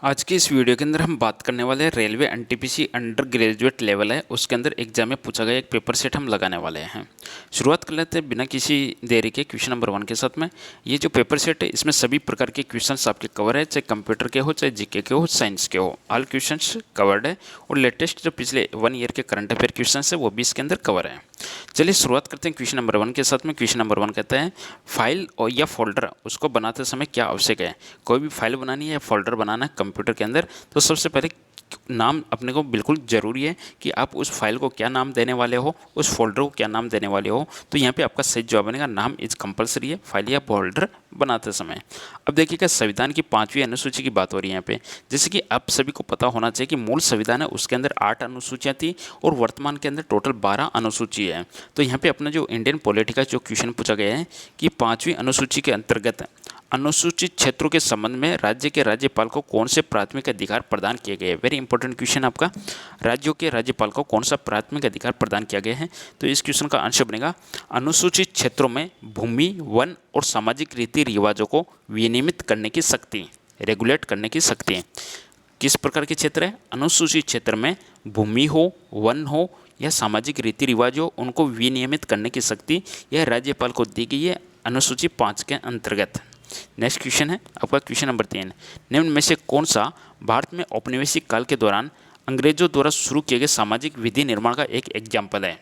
आज की इस वीडियो के अंदर हम बात करने वाले हैं railway NTPC under graduate level है उसके अंदर एग्जाम में पूछा गया एक पेपर सेट हम लगाने वाले हैं। शुरुआत कर लेते हैं बिना किसी देरी के क्वेश्चन नंबर 1 के साथ में। ये जो पेपर सेट है इसमें सभी प्रकार के क्वेश्चंस आपके कवर है, चाहे कंप्यूटर के हो, चाहे जीके के हो, साइंस के हो, ऑल क्वेश्चंस कवर्ड है। और लेटेस्ट जो पिछले 1 ईयर के करंट अफेयर क्वेश्चन है वो भी इसके अंदर कवर है। चलिए शुरुआत करते हैं क्वेश्चन नंबर 1 के साथ में। क्वेश्चन नंबर 1 कहता है फाइल और या फोल्डर उसको बनाते समय क्या आवश्यक है। कोई भी फाइल बनानी है या फोल्डर बनाना है कंप्यूटर के अंदर तो सबसे पहले नाम अपने को बिल्कुल ज़रूरी है कि आप उस फाइल को क्या नाम देने वाले हो, उस फोल्डर को क्या नाम देने वाले हो। तो यहाँ पे आपका सही जवाब बनेगा नाम इज कंपलसरी है फाइल या फोल्डर बनाते समय। अब देखिएगा संविधान की 5वीं अनुसूची की बात हो रही है यहाँ पे। जैसे कि आप सभी को पता होना चाहिए कि मूल संविधान है उसके अंदर 8 अनुसूचियाँ थी और वर्तमान के अंदर टोटल 12 अनुसूची है। तो यहाँ पे अपना जो इंडियन पॉलिटी का जो क्वेश्चन पूछा गया है कि 5वीं अनुसूची के अंतर्गत अनुसूचित क्षेत्रों के संबंध में राज्य के राज्यपाल को कौन से प्राथमिक अधिकार प्रदान किए गए हैं। वेरी इंपॉर्टेंट क्वेश्चन आपका, राज्यों के राज्यपाल को कौन सा प्राथमिक अधिकार प्रदान किया गया है। तो इस क्वेश्चन का आंसर बनेगा अनुसूचित क्षेत्रों में भूमि, वन और सामाजिक रीति रिवाजों को विनियमित करने की शक्ति, रेगुलेट करने की शक्ति। किस प्रकार के क्षेत्र है? अनुसूचित क्षेत्र में भूमि हो, वन हो या सामाजिक रीति रिवाज हो, उनको विनियमित करने की शक्ति यह राज्यपाल को दी गई है अनुसूची 5 के अंतर्गत। नेक्स्ट क्वेश्चन है आपका क्वेश्चन नंबर 3। निम्न में से कौन सा भारत में औपनिवेशिक काल के दौरान अंग्रेजों द्वारा शुरू किए गए सामाजिक विधि निर्माण का एक एग्जाम्पल है,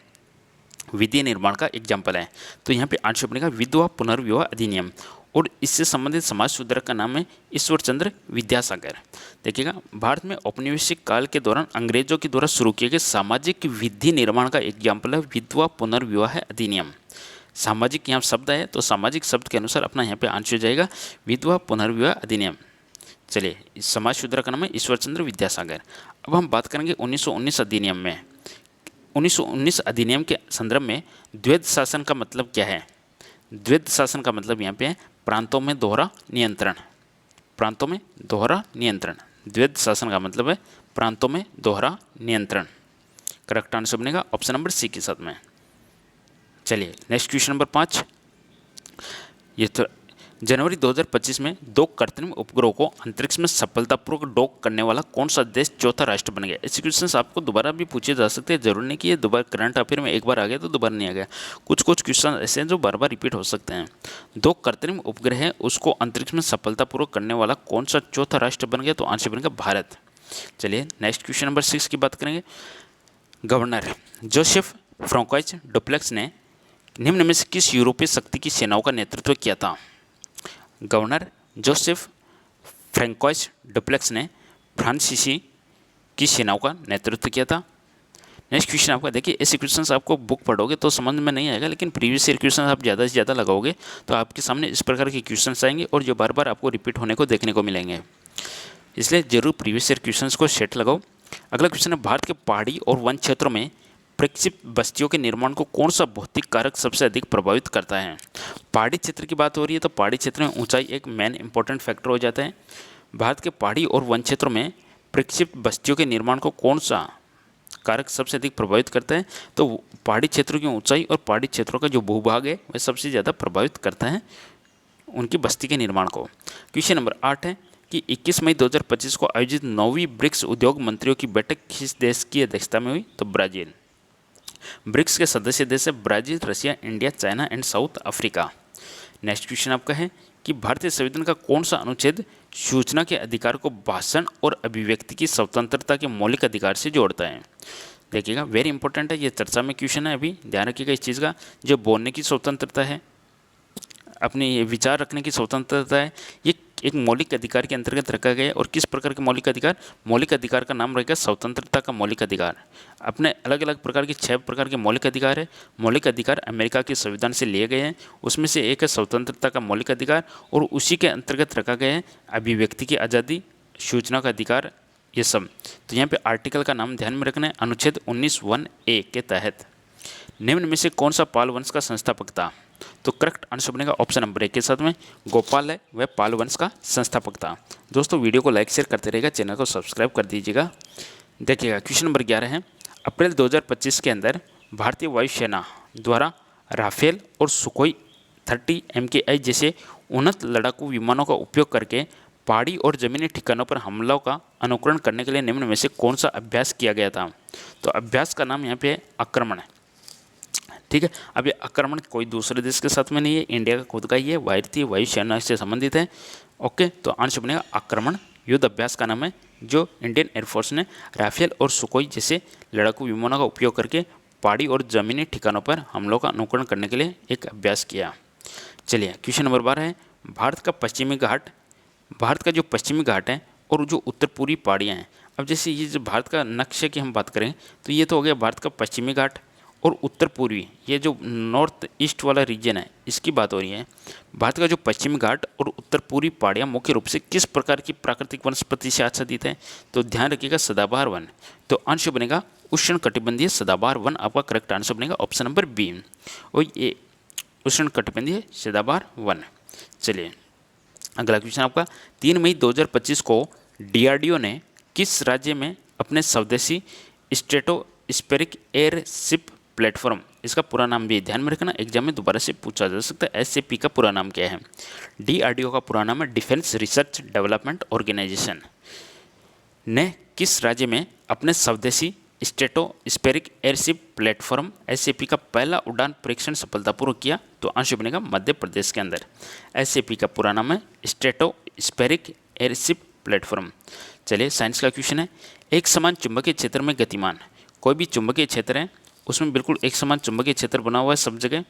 विधि निर्माण का एग्जाम्पल है। तो यहाँ पे आंसर बनेगा विधवा पुनर्विवाह अधिनियम और इससे संबंधित समाज सुधारक का नाम है ईश्वर चंद्र विद्यासागर। देखिएगा भारत में औपनिवेशिक काल के दौरान अंग्रेजों के द्वारा शुरू किए गए सामाजिक विधि निर्माण का एग्जाम्पल है विधवा पुनर्विवाह अधिनियम। सामाजिक यहाँ शब्द है तो सामाजिक शब्द के अनुसार अपना यहाँ पे आंसर हो जाएगा विधवा पुनर्विवाह अधिनियम। चलिए इस समाज सुधारक का नाम है ईश्वर चंद्र विद्यासागर। अब हम बात करेंगे 1919 अधिनियम में। 1919 अधिनियम के संदर्भ में द्वैध शासन का मतलब क्या है? द्वैध शासन का मतलब यहाँ पे है प्रांतों में दोहरा नियंत्रण, प्रांतों में दोहरा नियंत्रण। द्वैध शासन का मतलब है प्रांतों में दोहरा नियंत्रण। करेक्ट आंसर बनेगा ऑप्शन नंबर सी के साथ में। चलिए नेक्स्ट क्वेश्चन नंबर 5। ये तो जनवरी 2025 में 2 कृत्रिम उपग्रहों को अंतरिक्ष में सफलतापूर्वक डॉक करने वाला कौन सा देश चौथा राष्ट्र बन गया? ऐसे क्वेश्चन आपको दोबारा भी पूछे जा सकते हैं, जरूर नहीं कि ये दोबारा करंट अफेयर में एक बार आ गया तो दोबारा नहीं आ गया। कुछ कुछ क्वेश्चन ऐसे हैं जो बार बार रिपीट हो सकते हैं। 2 कृत्रिम उपग्रह है उसको अंतरिक्ष में सफलतापूर्वक करने वाला कौन सा चौथा राष्ट्र बन गया? तो आंसर बनेगा भारत। चलिए नेक्स्ट क्वेश्चन नंबर 6 की बात करेंगे। गवर्नर जोसेफ फ्रांकोइस डुप्लेक्स ने निम्न में से किस यूरोपीय शक्ति की सेनाओं का नेतृत्व किया था? गवर्नर जोसेफ फ्रांकोइस डुप्लेक्स ने फ्रांसीसी की सेनाओं का नेतृत्व किया था। नेक्स्ट क्वेश्चन आपका देखिए, ऐसे क्वेश्चंस आपको बुक पढ़ोगे तो समझ में नहीं आएगा, लेकिन प्रीवियस ईयर क्वेश्चन आप ज़्यादा से ज़्यादा लगाओगे तो आपके सामने इस प्रकार के क्वेश्चंस आएंगे और जो बार बार आपको रिपीट होने को देखने को मिलेंगे। इसलिए जरूर प्रीवियस ईयर क्वेश्चंस को सेट लगाओ। अगला क्वेश्चन है भारत के पहाड़ी और वन क्षेत्रों में प्रक्षिप्त बस्तियों के निर्माण को कौन सा भौतिक कारक सबसे अधिक प्रभावित करता है? पहाड़ी क्षेत्र की बात हो रही है तो पहाड़ी क्षेत्र में ऊंचाई एक मेन इंपॉर्टेंट फैक्टर हो जाता है। भारत के पहाड़ी और वन क्षेत्रों में प्रक्षिप्त बस्तियों के निर्माण को कौन सा कारक सबसे अधिक प्रभावित करता है? तो पहाड़ी क्षेत्रों की ऊंचाई और पहाड़ी क्षेत्रों का जो भूभाग है वह सबसे ज़्यादा प्रभावित करता है उनकी बस्ती के निर्माण को। क्वेश्चन नंबर 8 है कि 21 मई 2025 को आयोजित 9वीं ब्रिक्स उद्योग मंत्रियों की बैठक किस देश की अध्यक्षता में हुई? तो ब्राज़ील। ब्रिक्स के सदस्य देश है Brazil, Russia, India, China and south Africa. Next question आपका है कि भारतीय संविधान का कौन सा अनुच्छेद सूचना के अधिकार को भाषण और अभिव्यक्ति की स्वतंत्रता के मौलिक अधिकार से जोड़ता है? देखिएगा वेरी इंपॉर्टेंट है, ये चर्चा में क्वेश्चन है, अभी ध्यान रखिएगा इस चीज़ का। जो बोलने की स्वतंत्रता है, अपने विचार रखने की स्वतंत्रता है, ये एक मौलिक अधिकार के अंतर्गत रखा गया है। और किस प्रकार के मौलिक अधिकार? मौलिक अधिकार का नाम रहेगा स्वतंत्रता का मौलिक अधिकार। अपने अलग अलग प्रकार के 6 प्रकार के मौलिक अधिकार है। मौलिक अधिकार अमेरिका के संविधान से लिए गए हैं, उसमें से एक है स्वतंत्रता का मौलिक अधिकार और उसी के अंतर्गत रखा गया है अभिव्यक्ति की आज़ादी, सूचना का अधिकार, ये सब। तो यहाँ पे आर्टिकल का नाम ध्यान में रखना है, अनुच्छेद 19(1)(a) के तहत निम्न में से कौन सा पाल वंश का संस्थापक था? तो करेक्ट आंसर बनेगा ऑप्शन नंबर 1 के साथ में गोपाल है, वह पाल वंश का संस्थापक था। दोस्तों वीडियो को लाइक शेयर करते रहेगा, चैनल को सब्सक्राइब कर दीजिएगा। देखिएगा क्वेश्चन नंबर 11 है अप्रैल 2025 के अंदर भारतीय वायुसेना द्वारा राफेल और सुखोई 30 MKI जैसे उन्नत लड़ाकू विमानों का उपयोग करके पहाड़ी और ज़मीनी ठिकानों पर हमलों का अनुकरण करने के लिए निम्न में से कौन सा अभ्यास किया गया था? तो अभ्यास का नाम यहाँ पे है आक्रमण। ठीक है, अब ये आक्रमण कोई दूसरे देश के साथ में नहीं है, इंडिया का खुद का ही है, भारतीय वायुसेना से संबंधित है। ओके, तो आंसर बनेगा आक्रमण। युद्ध अभ्यास का नाम है जो इंडियन एयरफोर्स ने राफेल और सुकोई जैसे लड़ाकू विमानों का उपयोग करके पहाड़ी और ज़मीनी ठिकानों पर हमलों का अनुकरण करने के लिए एक अभ्यास किया। चलिए, क्वेश्चन नंबर 12 है, भारत का जो पश्चिमी घाट है और जो उत्तर पूर्वी पहाड़ियाँ हैं। अब जैसे ये जो भारत का नक्शे की हम बात करें तो ये तो हो गया भारत का पश्चिमी घाट और उत्तर पूर्वी, ये जो नॉर्थ ईस्ट वाला रीजन है इसकी बात हो रही है। भारत का जो पश्चिमी घाट और उत्तर पूर्वी पहाड़ियाँ मुख्य रूप से किस प्रकार की प्राकृतिक वनस्पति से आच्छादित है? तो ध्यान रखिएगा सदाबहार वन। तो आंसर बनेगा उष्ण कटिबंधीय सदाबहार वन। आपका करेक्ट आंसर बनेगा ऑप्शन नंबर बी, और ये उष्ण कटिबंधीय सदाबहार वन। चलिए, अगला क्वेश्चन आपका, 3 मई 2025 को डीआरडीओ ने किस राज्य में अपने स्वदेशी स्ट्रेटोस्फेरिक एयरशिप प्लेटफॉर्म, इसका पूरा नाम भी ध्यान में रखना, एग्जाम में दोबारा से पूछा जा सकता है, एसएपी का पूरा नाम क्या है? डीआरडीओ का पूरा नाम है डिफेंस रिसर्च डेवलपमेंट ऑर्गेनाइजेशन, ने किस राज्य में अपने स्वदेशी स्ट्रेटोस्फेरिक एयरशिप प्लेटफॉर्म एसएपी का पहला उड़ान परीक्षण सफलतापूर्वक किया? तो आंसर बनेगा मध्य प्रदेश के अंदर। एसएपी का पूरा नाम है स्ट्रेटोस्फेरिक एयरशिप प्लेटफॉर्म। चलिए, साइंस का क्वेश्चन है, एक समान चुंबकीय क्षेत्र में गतिमान, कोई भी चुंबकीय क्षेत्र है उसमें बिल्कुल एक समान चुंबकीय क्षेत्र बना हुआ है सब जगह।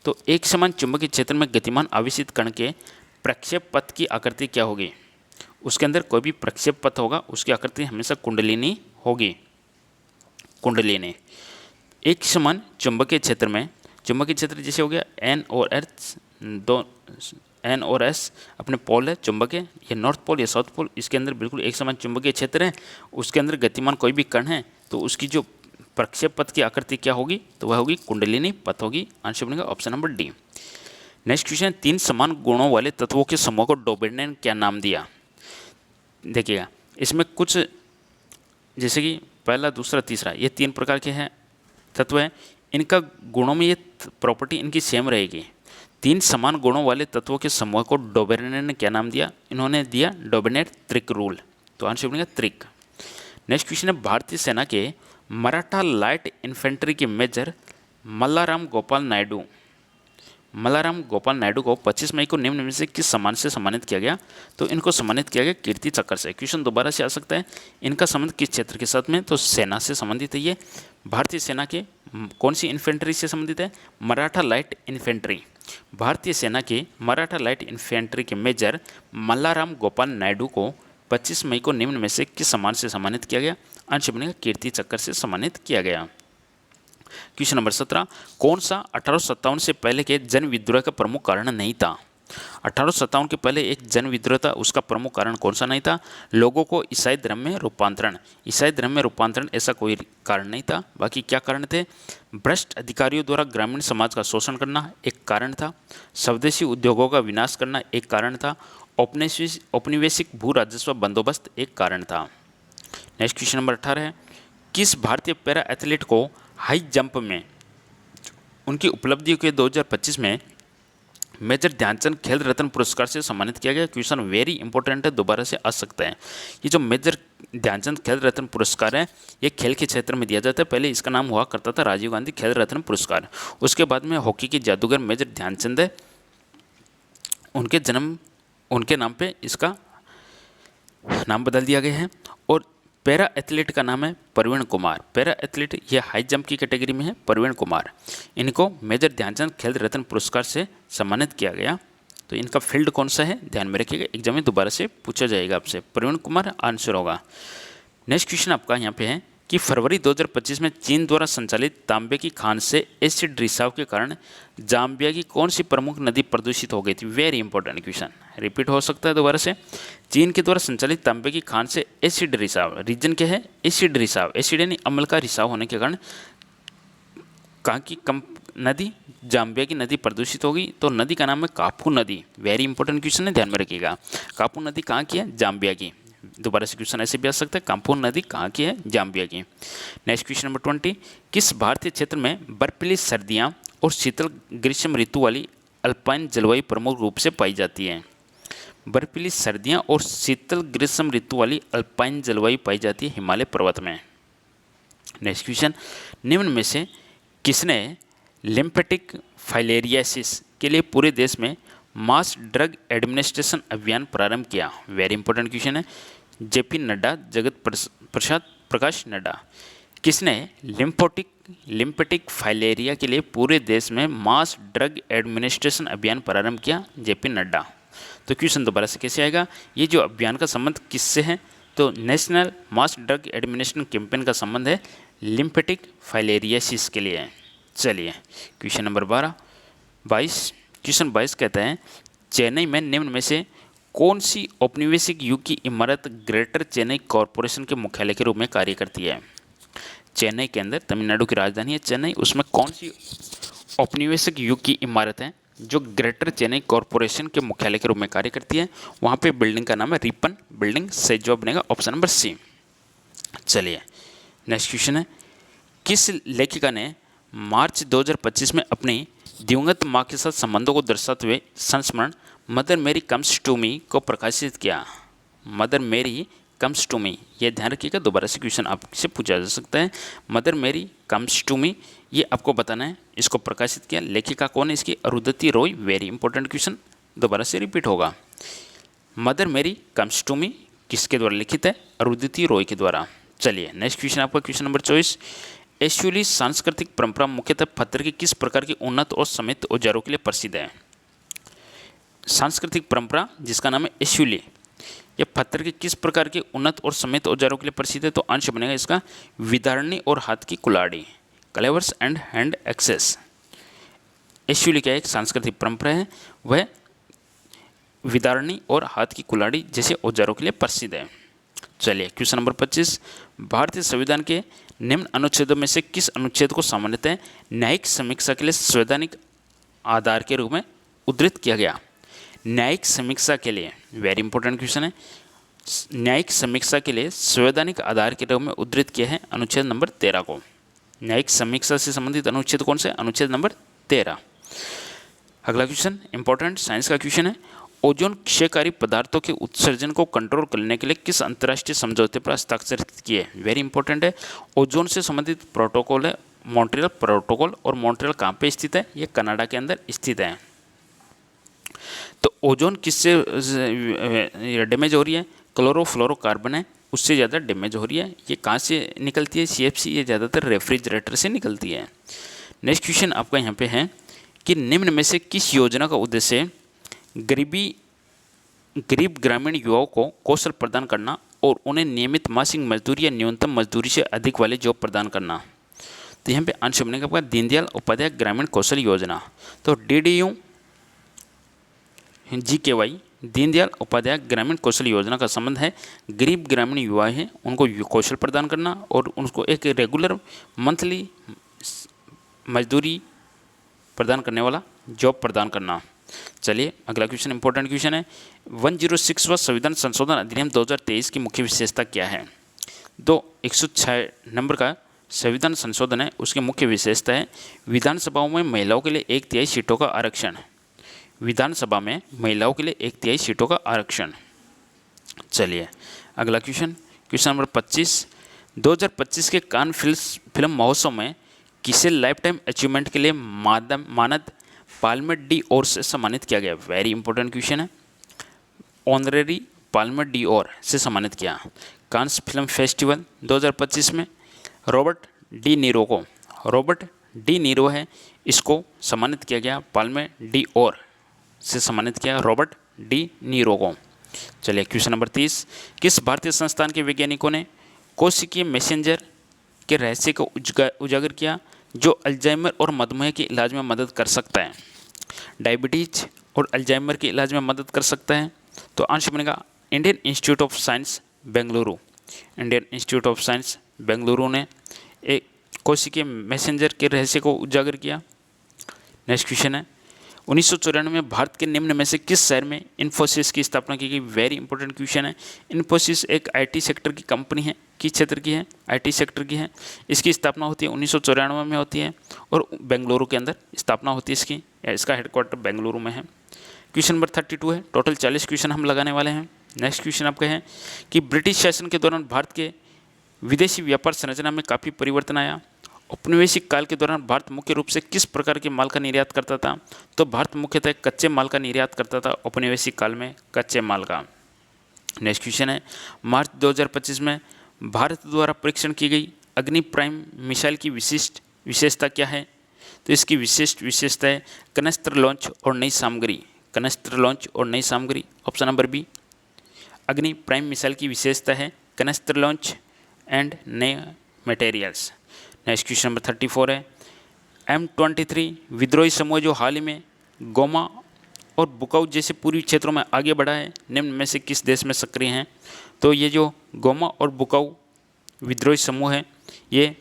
तो एक समान चुंबकीय क्षेत्र में गतिमान आवेशित कण के प्रक्षेप पथ की आकृति क्या होगी? उसके अंदर कोई भी प्रक्षेप पथ होगा उसकी आकृति हमेशा कुंडलिनी होगी। कुंडलिनी। एक समान चुंबकीय क्षेत्र में, चुंबकीय क्षेत्र जैसे हो गया एन और एस अपने पोल है चुंबकीय, ये नॉर्थ पोल या साउथ पोल, इसके अंदर बिल्कुल एक समान चुंबकीय क्षेत्र है, उसके अंदर गतिमान कोई भी कण है तो उसकी जो प्रक्षेप पथ की आकृति क्या होगी? तो वह होगी कुंडलिनी पथ होगी। आंसर बनेगा option number D. Next question, 3 समान गुणों वाले तत्वों के समूह को डॉबर्ट ने क्या नाम दिया? देखिएगा, इसमें कुछ जैसे कि पहला, दूसरा, तीसरा, ये 3 प्रकार के हैं तत्व हैं, इनका गुणों में ये प्रॉपर्टी इनकी सेम रहेगी। 3 समान गुणों वाले तत्वों के समूह को डॉबर्ट ने क्या नाम दिया? इन्होंने दिया डॉबर्ट-त्रिक रूल। तो आंसर बनेगा त्रिक। नेक्स्ट क्वेश्चन है, भारतीय सेना के मराठा लाइट इन्फेंट्री के मेजर मल्लाराम गोपाल नायडू को 25 मई को निम्न में से किस सम्मान से सम्मानित किया गया? तो इनको सम्मानित किया गया कीर्ति चक्र से। क्वेश्चन दोबारा से आ सकता है, इनका संबंध किस क्षेत्र के साथ में? तो सेना से संबंधित है। ये भारतीय सेना के कौन सी इन्फेंट्री से संबंधित है? Maratha light infantry. भारतीय सेना के मराठा लाइट इन्फेंट्री के मेजर मल्लाराम गोपाल नायडू को 25 मई को निम्न में से किस सम्मान से सम्मानित किया गया? आंसर बनेगा कीर्ति चक्र से सम्मानित किया गया। क्वेश्चन नंबर 17, कौन सा 1857 से पहले के जन विद्रोह का प्रमुख कारण नहीं था? 1857 के पहले एक जन विद्रोह था, उसका प्रमुख कारण कौन सा नहीं था? लोगों को ईसाई धर्म में रूपांतरण। ईसाई धर्म में रूपांतरण ऐसा कोई कारण नहीं था। बाकी क्या कारण थे? भ्रष्ट अधिकारियों द्वारा ग्रामीण समाज का शोषण करना एक कारण था, स्वदेशी उद्योगों का विनाश करना एक कारण था, औपनिवेशिक भू राजस्व बंदोबस्त एक कारण था। नेक्स्ट क्वेश्चन नंबर 18 है, किस भारतीय पैरा एथलीट को हाई जंप में उनकी उपलब्धियों के 2025 में मेजर ध्यानचंद खेल रत्न पुरस्कार से सम्मानित किया गया? क्वेश्चन वेरी इंपॉर्टेंट है, दोबारा से आ सकता है। ये जो मेजर ध्यानचंद खेल रत्न पुरस्कार है ये खेल के क्षेत्र में दिया जाता है। पहले इसका नाम हुआ करता था राजीव गांधी खेल रत्न पुरस्कार। उसके बाद में हॉकी के जादूगर मेजर ध्यानचंद है, उनके नाम पे इसका नाम बदल दिया गया है। और पैरा एथलीट का नाम है प्रवीण कुमार। पैरा एथलीट ये हाई जंप की कैटेगरी में है, प्रवीण कुमार। इनको मेजर ध्यानचंद खेल रत्न पुरस्कार से सम्मानित किया गया। तो इनका फील्ड कौन सा है ध्यान में रखिएगा, एग्जाम में दोबारा से पूछा जाएगा आपसे। प्रवीण कुमार आंसर होगा। नेक्स्ट क्वेश्चन आपका यहाँ पे है कि फरवरी 2025 में चीन द्वारा संचालित तांबे की खान से एसिड रिसाव के कारण जाम्बिया की कौन सी प्रमुख नदी प्रदूषित हो गई थी? वेरी इंपॉर्टेंट क्वेश्चन, रिपीट हो सकता है दोबारा से। चीन के द्वारा संचालित तांबे की खान से एसिड रिसाव, रीजन क्या है? एसिड रिसाव, एसिड यानी अम्ल का रिसाव होने के कारण कहाँ की नदी? जाम्बिया की नदी प्रदूषित होगी। तो नदी का नाम है काफू नदी। वेरी इंपॉर्टेंट क्वेश्चन है, ध्यान में रखिएगा। काफू नदी कहाँ की है? जाम्बिया की। दोबारा से क्वेश्चन ऐसे भी आ सकता है, काफू नदी कहाँ की है? जाम्बिया की। नेक्स्ट क्वेश्चन नंबर 20, किस भारतीय क्षेत्र में बर्फीली सर्दियाँ और शीतल ग्रीष्म ऋतु वाली अल्पाइन जलवायु प्रमुख रूप से पाई जाती है? बर्फीली सर्दियाँ और शीतल ग्रीष्म ऋतु वाली अल्पाइन जलवायु पाई जाती है हिमालय पर्वत में। नेक्स्ट क्वेश्चन, निम्न में से किसने लिम्फेटिक फाइलेरियासिस के लिए पूरे देश में मास ड्रग एडमिनिस्ट्रेशन अभियान प्रारंभ किया? वेरी इंपॉर्टेंट क्वेश्चन है। जेपी नड्डा, जगत प्रसाद प्रकाश नड्डा। किसने लिम्फेटिक फाइलेरिया के लिए पूरे देश में मास ड्रग एडमिनिस्ट्रेशन अभियान प्रारंभ किया? जेपी नड्डा। तो क्वेश्चन दोबारा से कैसे आएगा? ये जो अभियान का संबंध किससे है? तो national mass drug administration campaign का संबंध है लिम्फेटिक फाइलेरियासिस के लिए। चलिए क्वेश्चन नंबर 22 क्वेश्चन 22 कहता है, चेन्नई में निम्न में से कौन सी औपनिवेशिक युग की इमारत ग्रेटर चेन्नई कॉरपोरेशन के मुख्यालय के रूप में कार्य करती है? चेन्नई के अंदर, तमिलनाडु की राजधानी है चेन्नई, उसमें कौन सी औपनिवेशिक युग की इमारत है जो ग्रेटर चेन्नई कॉरपोरेशन के मुख्यालय के रूप में कार्य करती है? वहाँ पे बिल्डिंग का नाम है रिपन बिल्डिंग। सही जवाब बनेगा ऑप्शन नंबर सी। चलिए नेक्स्ट क्वेश्चन है, किस लेखिका ने मार्च 2025 में अपनी दिवंगत माँ के साथ संबंधों को दर्शाते हुए संस्मरण मदर मेरी कम्स टू मी को प्रकाशित किया? मदर मेरी कम्स टू मी, ये ध्यान रखिएगा, दोबारा से क्वेश्चन आपसे पूछा जा सकता है। मदर मेरी कम्स टू मी, ये आपको बताना है। इसको प्रकाशित किया लेखिका कौन है इसकी? Arundhati Roy. Very important question, दोबारा से रिपीट होगा। मदर मेरी कम्स टू मी किसके द्वारा लिखित है? अरुंधति रॉय के द्वारा। चलिए नेक्स्ट क्वेश्चन आपका क्वेश्चन नंबर 24, एशुली सांस्कृतिक परंपरा मुख्यतः पत्थर के किस प्रकार के उन्नत और समित औजारों के लिए प्रसिद्ध है? सांस्कृतिक परंपरा जिसका नाम है एशुली, यह पत्थर के किस प्रकार के उन्नत और समित औजारों के लिए प्रसिद्ध है? तो अंश बनेगा इसका विदारणी और हाथ की कुल्हाड़ी, क्लेवर्स एंड हैंड एक्सेस। एशुली क्या एक सांस्कृतिक परंपरा है, वह विदारणी और हाथ की कुल्हाड़ी जैसे औजारों के लिए प्रसिद्ध है। चलिए क्वेश्चन नंबर 25, भारतीय संविधान के निम्न अनुच्छेदों में से किस अनुच्छेद को सामान्यतः न्यायिक समीक्षा के लिए संवैधानिक आधार के रूप में उद्धृत किया गया? न्यायिक समीक्षा के लिए, वेरी इंपॉर्टेंट क्वेश्चन है, न्यायिक समीक्षा के लिए संवैधानिक आधार के रूप में उद्धृत किया है अनुच्छेद नंबर 13 को। न्यायिक समीक्षा से संबंधित अनुच्छेद कौन से? अनुच्छेद नंबर 13। अगला क्वेश्चन इंपॉर्टेंट साइंस का क्वेश्चन है, ओजोन क्षयकारी पदार्थों के उत्सर्जन को कंट्रोल करने के लिए किस अंतर्राष्ट्रीय समझौते पर हस्ताक्षर किए? वेरी इंपॉर्टेंट है, ओजोन से संबंधित प्रोटोकॉल है मॉन्ट्रियल प्रोटोकॉल। और मॉन्ट्रियल कहाँ पे स्थित है? ये कनाडा के अंदर स्थित है। तो ओजोन किससे डैमेज हो रही है? क्लोरोफ्लोरोकार्बन है उससे ज़्यादा डैमेज हो रही है। ये कहाँ से निकलती है? CFC, ये ज़्यादातर रेफ्रिजरेटर से निकलती है। नेक्स्ट क्वेश्चन आपका यहाँ पे है कि निम्न में से किस योजना का उद्देश्य गरीब ग्रामीण युवाओं को कौशल प्रदान करना और उन्हें नियमित मासिक मजदूरी या न्यूनतम मजदूरी से अधिक वाले जॉब प्रदान करना? तो यहाँ पे आंसर बनेगा आपका दीनदयाल उपाध्याय ग्रामीण कौशल योजना। तो DDU GKY दीनदयाल उपाध्याय ग्रामीण कौशल योजना का संबंध है गरीब ग्रामीण युवा हैं उनको कौशल प्रदान करना और उनको एक रेगुलर मंथली मजदूरी प्रदान करने वाला जॉब प्रदान करना। चलिए अगला क्वेश्चन इंपॉर्टेंट क्वेश्चन है, 106वां संविधान संशोधन अधिनियम 2023 की मुख्य विशेषता क्या है? 106 नंबर का संविधान संशोधन है, उसकी मुख्य विशेषता है विधानसभाओं में महिलाओं के लिए 1/3 सीटों का आरक्षण। विधानसभा में महिलाओं के लिए 1/3 सीटों का आरक्षण। चलिए अगला क्वेश्चन नंबर 25, 2025 के कान फिल्म महोत्सव में किसे लाइफ टाइम अचीवमेंट के लिए मानद पाल्मे डी ओर से सम्मानित किया गया? वेरी इंपॉर्टेंट क्वेश्चन है, ऑनरेरी पाल्मे डी ओर से सम्मानित किया। कांस फिल्म फेस्टिवल 2025 में रॉबर्ट डी नीरो है, इसको सम्मानित किया गया, पाल्मे डी ओर से सम्मानित किया रॉबर्ट डी नीरो को। चलिए क्वेश्चन नंबर 30, किस भारतीय संस्थान के वैज्ञानिकों ने कोशिकीय मैसेंजर के रहस्य को उजागर किया जो अल्जाइमर और मधुमेह के इलाज में मदद कर सकता है? डायबिटीज और अल्जाइमर के इलाज में मदद कर सकता है। तो आंसर बनेगा Indian institute of science Bengaluru. Indian institute of science Bengaluru ने एक कोशिकीय मैसेंजर के रहस्य को उजागर किया। नेक्स्ट क्वेश्चन है, 1994 में भारत के निम्न में से किस शहर में इन्फोसिस की स्थापना की गई? वेरी इंपॉर्टेंट क्वेश्चन है। इन्फोसिस एक IT सेक्टर की कंपनी है, किस क्षेत्र की है? IT सेक्टर की है। इसकी स्थापना होती है 1994 में होती है और बेंगलुरु के अंदर स्थापना होती है इसकी, इसका हेडक्वार्टर बेंगलुरु में है। क्वेश्चन नंबर 32 है, टोटल 40 क्वेश्चन हम लगाने वाले हैं। नेक्स्ट क्वेश्चन आपका है कि ब्रिटिश शासन के दौरान भारत के विदेशी व्यापार संरचना में काफ़ी परिवर्तन आया। औपनिवेशिक काल के दौरान भारत मुख्य रूप से किस प्रकार के माल का निर्यात करता था? तो भारत मुख्यतः कच्चे माल का निर्यात करता था औपनिवेशिक काल में, कच्चे माल का। नेक्स्ट क्वेश्चन है, मार्च 2025 में भारत द्वारा परीक्षण की गई अग्नि प्राइम मिसाइल की विशेषता क्या है? तो इसकी विशिष्ट विशेषता है कनस्त्र लॉन्च और नई सामग्री। कनस्त्र लॉन्च और नई सामग्री, ऑप्शन नंबर बी। अग्नि प्राइम मिसाइल की विशेषता है कनस्त्र लॉन्च एंड नए मटेरियल्स। नेक्स्ट क्वेश्चन नंबर 34 है, M23 विद्रोही समूह जो हाल ही में गोमा और बुकाऊ जैसे पूर्वी क्षेत्रों में आगे बढ़ा है, निम्न में से किस देश में सक्रिय हैं? तो ये जो गोमा और बुकाऊ विद्रोही समूह है, ये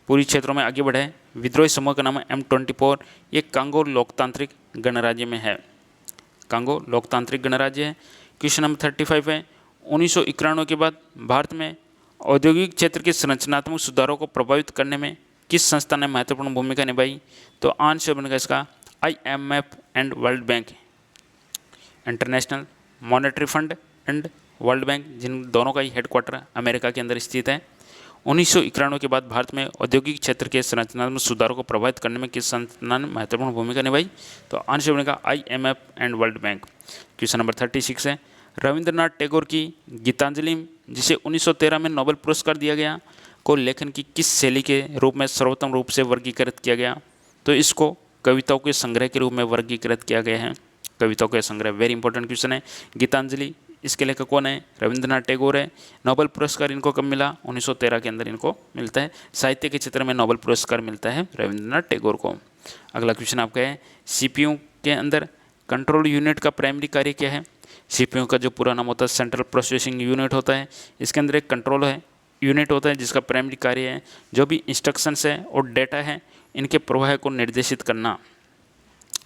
पूर्वी क्षेत्रों में आगे बढ़ा है। विद्रोही समूह का नाम है M24। ये कांगो लोकतांत्रिक गणराज्य में है, कांगो लोकतांत्रिक गणराज्य है। क्वेश्चन नंबर 35 है, 1991 के बाद भारत में औद्योगिक क्षेत्र के संरचनात्मक सुधारों को प्रभावित करने में किस संस्था ने महत्वपूर्ण भूमिका निभाई? तो आंसर बनेगा इसका IMF and world bank, international monetary fund and world bank, जिन दोनों का ही हेडक्वार्टर अमेरिका के अंदर स्थित है। 1991 के बाद भारत में औद्योगिक क्षेत्र के संरचनात्मक सुधारों को प्रभावित करने में किस संस्था ने महत्वपूर्ण भूमिका निभाई? तो आंसर बनेगा IMF and world bank. Question number 36 है, रविंद्रनाथ टैगोर की गीतांजलि, जिसे 1913 में नोबेल पुरस्कार दिया गया, को लेखन की किस शैली के रूप में सर्वोत्तम रूप से वर्गीकृत किया गया? तो इसको कविताओं के संग्रह के रूप में वर्गीकृत किया गया है। कविताओं के संग्रह, वेरी इंपॉर्टेंट क्वेश्चन है। गीतांजलि, इसके लेखक कौन है? रविंद्रनाथ टैगोर है। नोबेल पुरस्कार इनको कब मिला? 1913 के अंदर इनको मिलता है। साहित्य के क्षेत्र में नोबेल पुरस्कार मिलता है रविंद्रनाथ टैगोर को। अगला क्वेश्चन आपका है, CPU के अंदर कंट्रोल यूनिट का प्राइमरी कार्य क्या है? CPU का जो पूरा नाम होता है सेंट्रल प्रोसेसिंग यूनिट होता है। इसके अंदर एक कंट्रोल है यूनिट होता है जिसका प्राइमरी कार्य है जो भी इंस्ट्रक्शंस है और डेटा है इनके प्रवाह को निर्देशित करना।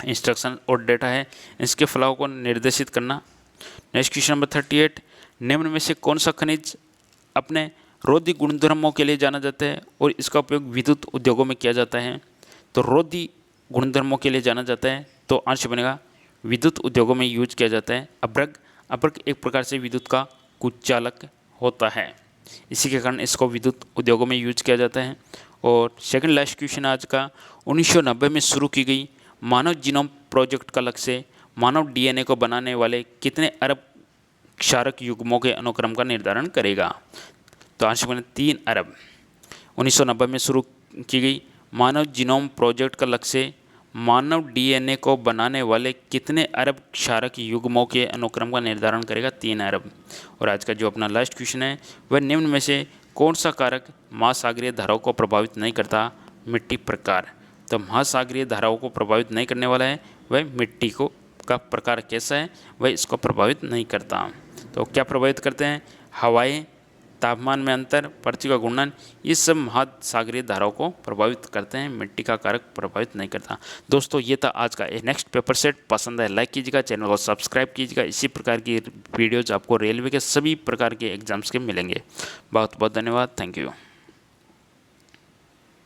इंस्ट्रक्शन और डेटा है इसके फ्लो को निर्देशित करना। नेक्स्ट क्वेश्चन नंबर 38, निम्न में से कौन सा खनिज अपने रोधी गुणधर्मों के लिए जाना जाता है और इसका उपयोग विद्युत उद्योगों में किया जाता है? तो रोधी गुणधर्मों के लिए जाना जाता है, तो आंसर बनेगा विद्युत उद्योगों में यूज किया जाता है। अभ्रक एक प्रकार से विद्युत का कुचालक होता है, इसी के कारण इसको विद्युत उद्योगों में यूज किया जाता है। और सेकंड लास्ट क्वेश्चन आज का, 1990 में शुरू की गई मानव जीनोम प्रोजेक्ट का लक्ष्य मानव DNA को बनाने वाले कितने अरब क्षारक युग्मों के अनुक्रम का निर्धारण करेगा? तो आंसर बने 3 अरब। 1990 में शुरू की गई मानव जीनोम प्रोजेक्ट का लक्ष्य मानव DNA को बनाने वाले कितने अरब क्षारक युग्मों के अनुक्रम का निर्धारण करेगा? 3 अरब। और आज का जो अपना लास्ट क्वेश्चन है वह निम्न में से कौन सा कारक महासागरीय धाराओं को प्रभावित नहीं करता? मिट्टी प्रकार। तो महासागरीय धाराओं को प्रभावित नहीं करने वाला है वह मिट्टी को का प्रकार कैसा है, वह इसको प्रभावित नहीं करता। तो क्या प्रभावित करते हैं? हवाएं, तापमान में अंतर, पृथ्वी का घूर्णन, ये सब महासागरीय धाराओं को प्रभावित करते हैं, मिट्टी का कारक प्रभावित नहीं करता। दोस्तों ये था आज का नेक्स्ट पेपर सेट। पसंद है लाइक कीजिएगा, चैनल को सब्सक्राइब कीजिएगा। इसी प्रकार की वीडियोज़ आपको रेलवे के सभी प्रकार के एग्जाम्स के मिलेंगे। बहुत बहुत धन्यवाद, थैंक यू।